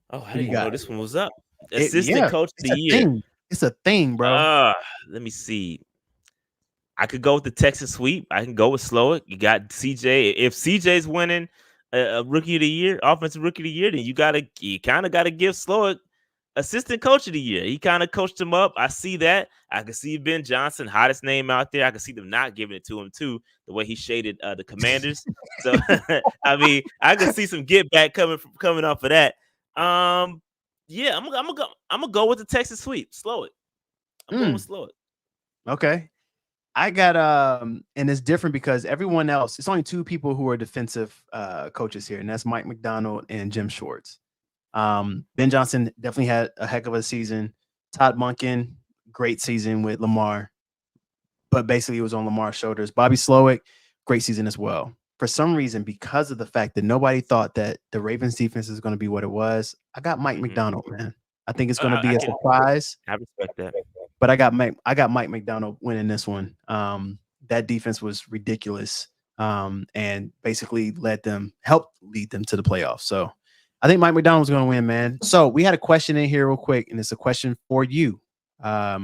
Oh, I didn't know this one was up. Assistant coach of the year. Thing. It's a thing, bro. Let me see. I could go with the Texas sweep. I can go with Slowick. You got CJ. If CJ's winning a rookie of the year, offensive rookie of the year, then you kind of got to give Slowick assistant coach of the year. He kind of coached him up. I see that. I can see Ben Johnson, hottest name out there. I can see them not giving it to him too, the way he shaded the Commanders. So I mean, I can see some get back coming off of that. Yeah, I'm gonna go with the Texas sweep. Slow it. I'm going with slow it. Okay. I got and it's different because everyone else, it's only two people who are defensive coaches here, and that's Mike McDonald and Jim Schwartz. Ben Johnson definitely had a heck of a season. Todd Monken, great season with Lamar, but basically it was on Lamar's shoulders. Bobby Slowick, great season as well. For some reason, because of the fact that nobody thought that the Ravens defense is going to be what it was, I got Mike McDonald, man. I think it's going to be a surprise. I respect that. But I got Mike McDonald winning this one. That defense was ridiculous, and basically helped lead them to the playoffs. So I think Mike McDonald was going to win, man. So we had a question in here real quick, and it's a question for you. Yeah,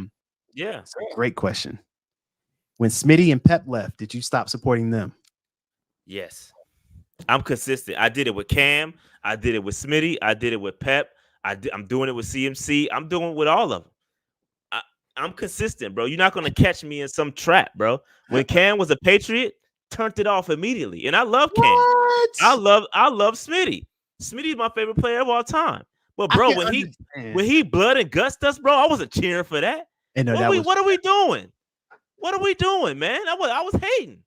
it's a great question. When Smitty and Pep left, did you stop supporting them? Yes, I'm consistent. I did it with Cam. I did it with Smitty. I did it with Pep. I'm doing it with CMC. I'm doing it with all of them. I'm consistent, bro. You're not going to catch me in some trap, bro. When Cam was a Patriot, turned it off immediately. And I love Cam. What? I love Smitty. Smitty's my favorite player of all time. But bro, when he blood and guts us, bro, I wasn't cheering for that. What are we doing? What are we doing, man? I was hating.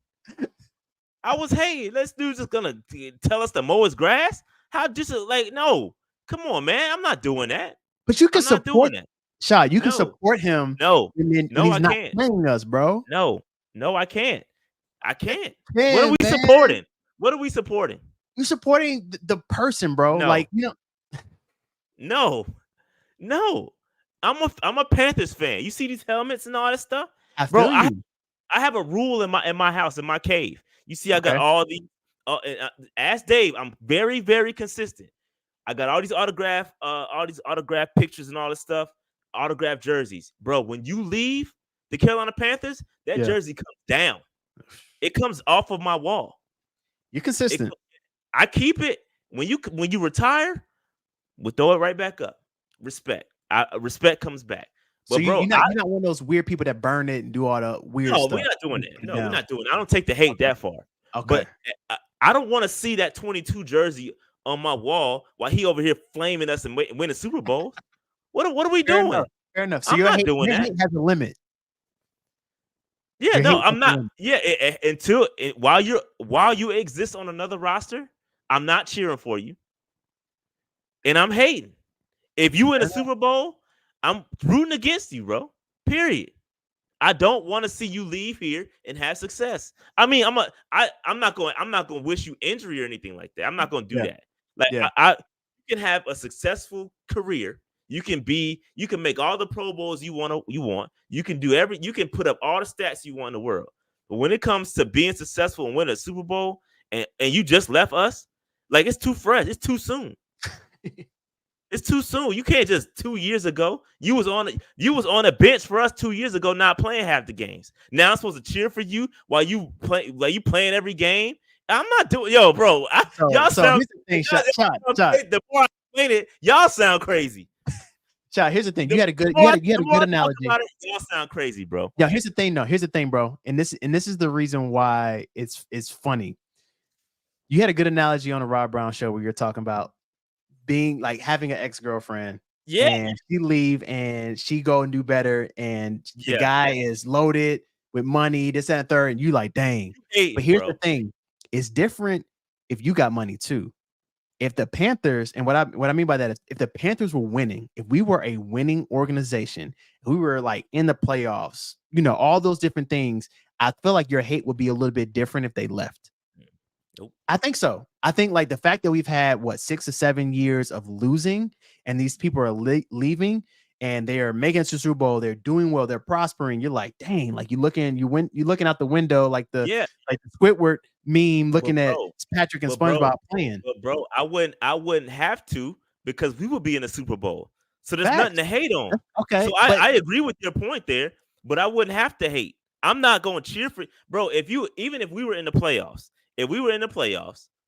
I was hating. This dude's just gonna tell us to mow his grass. No. Come on, man. I'm not doing that. But you can support that. Shot, you can support him. No, he's not playing us, bro. No, I can't. Man, what are we supporting? What are we supporting? You're supporting the person, bro. No. No. I'm a Panthers fan. You see these helmets and all that stuff, I have a rule in my house, in my cave. You see, I got all these. Ask Dave. I'm very, very consistent. I got all these autograph pictures and all this stuff. Autographed jerseys, bro. When you leave the Carolina Panthers, that jersey comes down. It comes off of my wall. You're consistent. I keep it. When you retire, we'll throw it right back up. Respect. Respect comes back. But so bro, you're not one of those weird people that burn it and do all the weird stuff. No, we're not doing that. No, we're not doing it. I don't take the hate that far. Okay. But I don't want to see that 22 jersey on my wall while he over here flaming us and winning Super Bowls. What are we doing? Fair enough. So I'm not doing that. Hate has a limit. Yeah, I'm not. Yeah, while you exist on another roster, I'm not cheering for you, and I'm hating. If you win a Super Bowl, I'm rooting against you, bro. Period. I don't want to see you leave here and have success. I mean, I'm not going to wish you injury or anything like that. I'm not going to do that. You can have a successful career. You can make all the Pro Bowls you want. You can you can put up all the stats you want in the world. But when it comes to being successful and winning a Super Bowl, and you just left us, like, it's too fresh. It's too soon. It's too soon. You can't just 2 years ago. You was on a bench for us 2 years ago, not playing half the games. Now I'm supposed to cheer for you while you playing every game. I'm not doing, bro. Y'all sound. The more I explain it, y'all sound crazy. Shot, here's the thing. You had a good analogy. Y'all sound crazy, bro. Yeah, here's the thing. No, here's the thing, bro. And this is the reason why it's funny. You had a good analogy on the Rob Brown show where you're talking about being like having an ex-girlfriend. Yeah. And she leave and she go and do better. And the guy is loaded with money, this, that, and third. And you like, dang. But here's the thing. It's different if you got money too. If the Panthers, and what I mean by that is if the Panthers were winning, if we were a winning organization, we were like in the playoffs, all those different things, I feel like your hate would be a little bit different if they left. Nope. I think so. I think like the fact that we've had 6 or 7 years of losing and these people are leaving and they are making it to Super Bowl, they're doing well, they're prospering. You're like, dang, like you're looking out the window like the Squidward meme looking at Patrick and SpongeBob playing. But bro, I wouldn't have to because we would be in the Super Bowl. So there's nothing to hate on. Okay. So I agree with your point there, but I wouldn't have to hate. I'm not going to cheer for bro. Even if we were in the playoffs,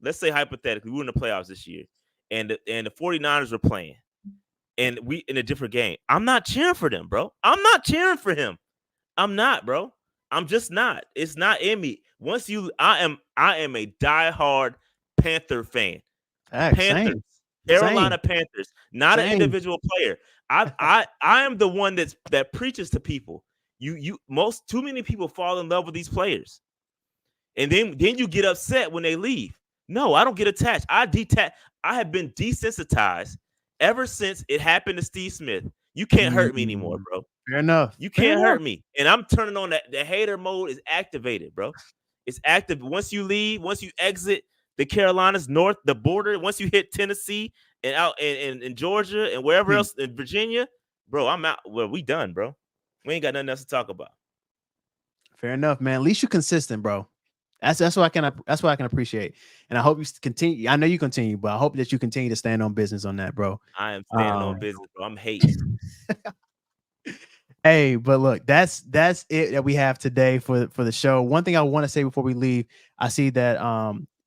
let's say hypothetically we were in the playoffs this year and the 49ers were playing and we in a different game, I'm not cheering for them, bro. I'm not cheering for him. I'm not, bro. I'm just not. It's not in me. I am a diehard Panther fan. Panthers, Carolina Panthers, not an individual player. I am the one that preaches to people. Too many people fall in love with these players, and then you get upset when they leave. No, I don't get attached. I have been desensitized ever since it happened to Steve Smith. You can't hurt me anymore, bro. Fair enough. You can't hurt me. And I'm turning on that. The hater mode is activated, bro. It's active. Once you leave, once you exit the Carolinas north, the border, once you hit Tennessee and out in Georgia and wherever else in Virginia, bro, I'm out. Well, we done, bro. We ain't got nothing else to talk about. Fair enough, man. At least you're consistent, bro. That's what I can appreciate. And I hope you continue. I know you continue, but I hope that you continue to stand on business on that, bro. I am standing on business, bro. I'm hating. Hey, but look, that's it that we have today for the show. One thing I want to say before we leave, I see that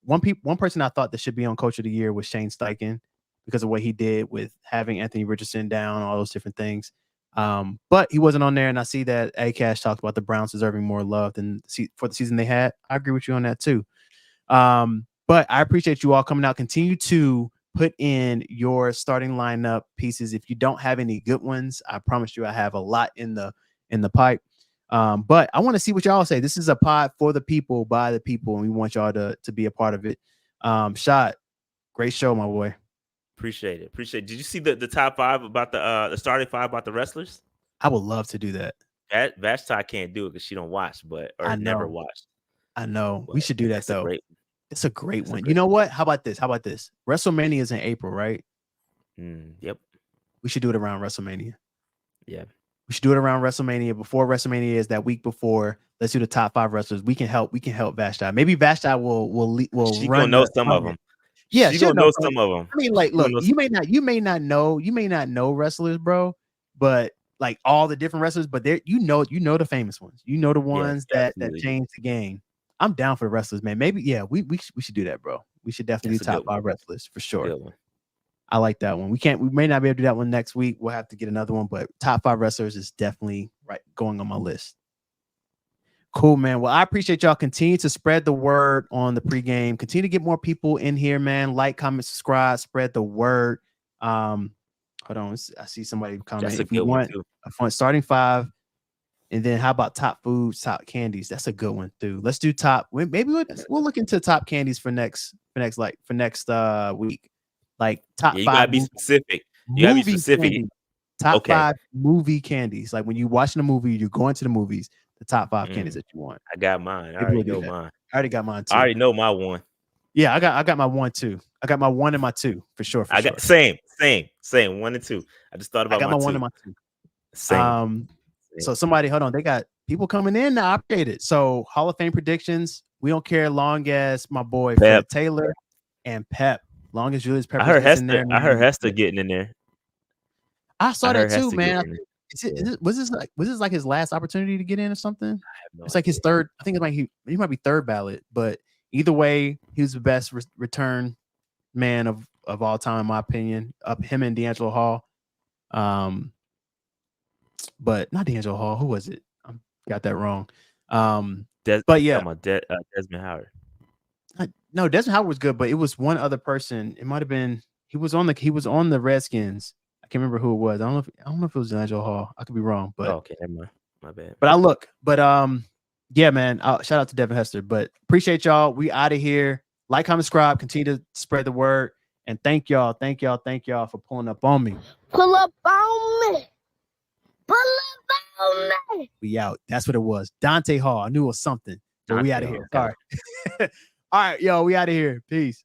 one person I thought that should be on Coach of the Year was Shane Steichen because of what he did with having Anthony Richardson down, all those different things. But he wasn't on there, and I see that Cash talked about the Browns deserving more love than for the season they had. I agree with you on that too. But I appreciate you all coming out. Continue to put in your starting lineup pieces. If you don't have any good ones, I promise you I have a lot in the pipe. But I want to see what y'all say. This is a pod for the people, by the people, and we want y'all to be a part of it. Shot, great show, my boy. Appreciate it. Did you see the top 5 about the starting 5 about the wrestlers? I would love to do that. Vashti can't do it because she don't watch, never watched. I know. We should do that though. It's a great one. You know what? How about this? WrestleMania is in April, right? Yep. We should do it around WrestleMania. Yeah. We should do it around WrestleMania. Before WrestleMania is that week before. Let's do the top 5 wrestlers. We can help Vashti. Maybe Vashti will She gonna know some of them. Yeah, she's gonna know some of them. I mean, like, look, you may not know wrestlers, bro, but like all the different wrestlers, but you know the famous ones. You know the ones that changed the game. I'm down for the wrestlers, man. Maybe, we should do that, bro. We should definitely do top 5 wrestlers for sure. I like that one. We may not be able to do that one next week. We'll have to get another one, but top 5 wrestlers is definitely going on my list. Cool, man. Well, I appreciate y'all. Continue to spread the word on the pregame. Continue to get more people in here, man. Like, comment, subscribe, spread the word. Hold on. I see somebody comment. That's a if you good want one too. A fun starting 5, and then how about top foods, top candies? That's a good one too. Let's do top. Maybe we'll look into top candies for next week. Like top 5. You gotta be specific. Candies. Top 5 movie candies. Like when you're watching a movie, you're going to the movies. The top 5 candies that you want. I got mine. I already know mine. I already got mine too. I already know my one. Yeah, I got my 1 too. I got my 1 and my 2 for sure. Got same 1 and 2. I just thought about my 1 and my 2. Same. So somebody, hold on, they got people coming in now. Updated. So Hall of Fame predictions. We don't care long as my boy Fred Taylor and Pep. Long as Julius Pepper. I heard Hester getting in there. I saw that too, man. Was this like his last opportunity to get in or something? It's like his third. I think it's like he might be third ballot, but either way, he was the best return man of all time, in my opinion. Up him and D'Angelo Hall. But not D'Angelo Hall. Who was it? I got that wrong. But yeah, Desmond Howard. No, Desmond Howard was good, but it was one other person. It might have been he was on the Redskins. I can't remember who it was. I don't know if it was D'Angelo Hall. I could be wrong, but okay, never mind. My bad. But I look. But yeah, man. Shout out to Devin Hester. But appreciate y'all. We out of here. Like, comment, subscribe. Continue to spread the word. And thank y'all for pulling up on me. Pull up on me. Pull up on me. We out. That's what it was. Dante Hall. I knew it was something. But we out of here. Sorry. All right, yo. We out of here. Peace.